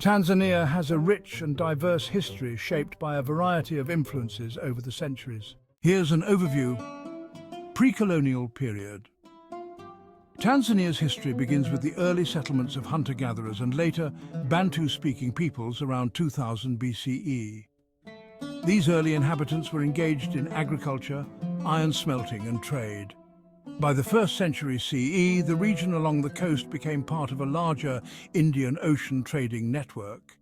Tanzania has a rich and diverse history shaped by a variety of influences over the centuries. Here's an overview. Pre-colonial period. Tanzania's history begins with the early settlements of hunter-gatherers and later Bantu-speaking peoples around 2000 BCE. These early inhabitants were engaged in agriculture, iron smelting and trade. By the 1st century CE, the region along the coast became part of a larger Indian Ocean trading network.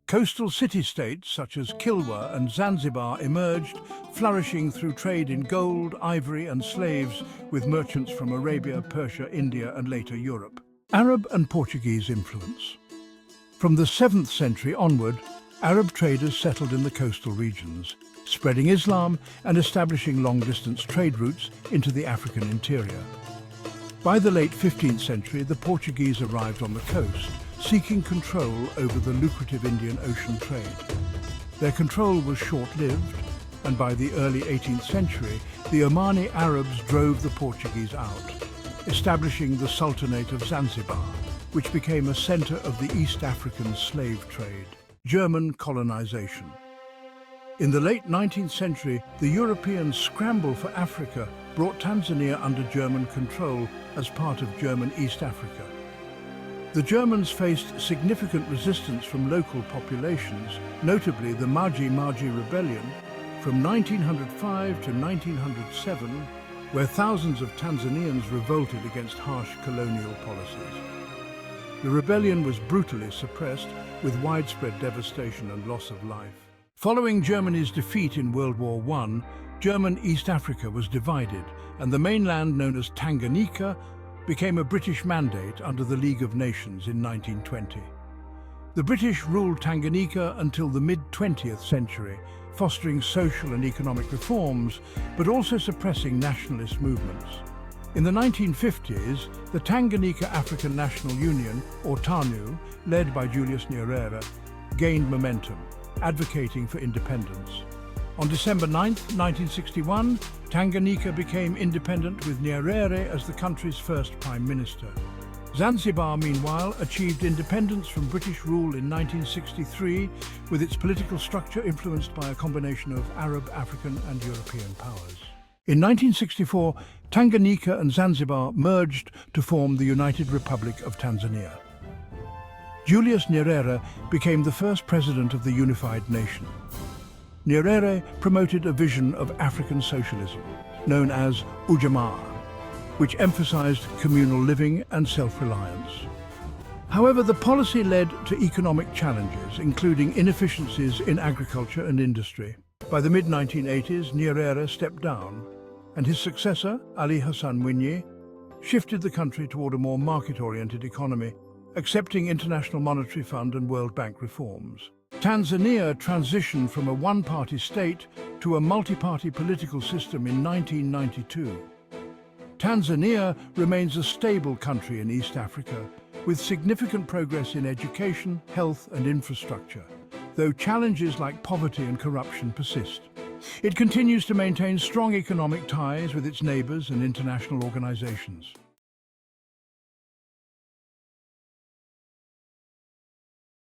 Coastal city-states such as Kilwa and Zanzibar emerged, flourishing through trade in gold, ivory and slaves with merchants from Arabia, Persia, India and later Europe. Arab and Portuguese influence. From the 7th century onward, Arab traders settled in the coastal regions, spreading Islam and establishing long-distance trade routes into the African interior. By the late 15th century, the Portuguese arrived on the coast, seeking control over the lucrative Indian Ocean trade. Their control was short-lived, and by the early 18th century, the Omani Arabs drove the Portuguese out, establishing the Sultanate of Zanzibar, which became a center of the East African slave trade. German colonization. In the late 19th century, the European scramble for Africa brought Tanzania under German control as part of German East Africa. The Germans faced significant resistance from local populations, notably the Maji Rebellion from 1905 to 1907, where thousands of Tanzanians revolted against harsh colonial policies. The rebellion was brutally suppressed, with widespread devastation and loss of life. Following Germany's defeat in World War I, German East Africa was divided, and the mainland known as Tanganyika became a British mandate under the League of Nations in 1920. The British ruled Tanganyika until the mid-20th century, fostering social and economic reforms, but also suppressing nationalist movements. In the 1950s, the Tanganyika African National Union, or TANU, led by Julius Nyerere, gained momentum, advocating for independence. On December 9, 1961, Tanganyika became independent with Nyerere as the country's first prime minister. Zanzibar, meanwhile, achieved independence from British rule in 1963, with its political structure influenced by a combination of Arab, African and European powers. In 1964, Tanganyika and Zanzibar merged to form the United Republic of Tanzania. Julius Nyerere became the first president of the unified nation. Nyerere promoted a vision of African socialism, known as Ujamaa, which emphasized communal living and self-reliance. However, the policy led to economic challenges, including inefficiencies in agriculture and industry. By the mid-1980s, Nyerere stepped down, and his successor, Ali Hassan Mwinyi, shifted the country toward a more market-oriented economy, accepting International Monetary Fund and World Bank reforms. Tanzania transitioned from a one-party state to a multi-party political system in 1992. Tanzania remains a stable country in East Africa, with significant progress in education, health and infrastructure, though challenges like poverty and corruption persist. It continues to maintain strong economic ties with its neighbors and international organizations.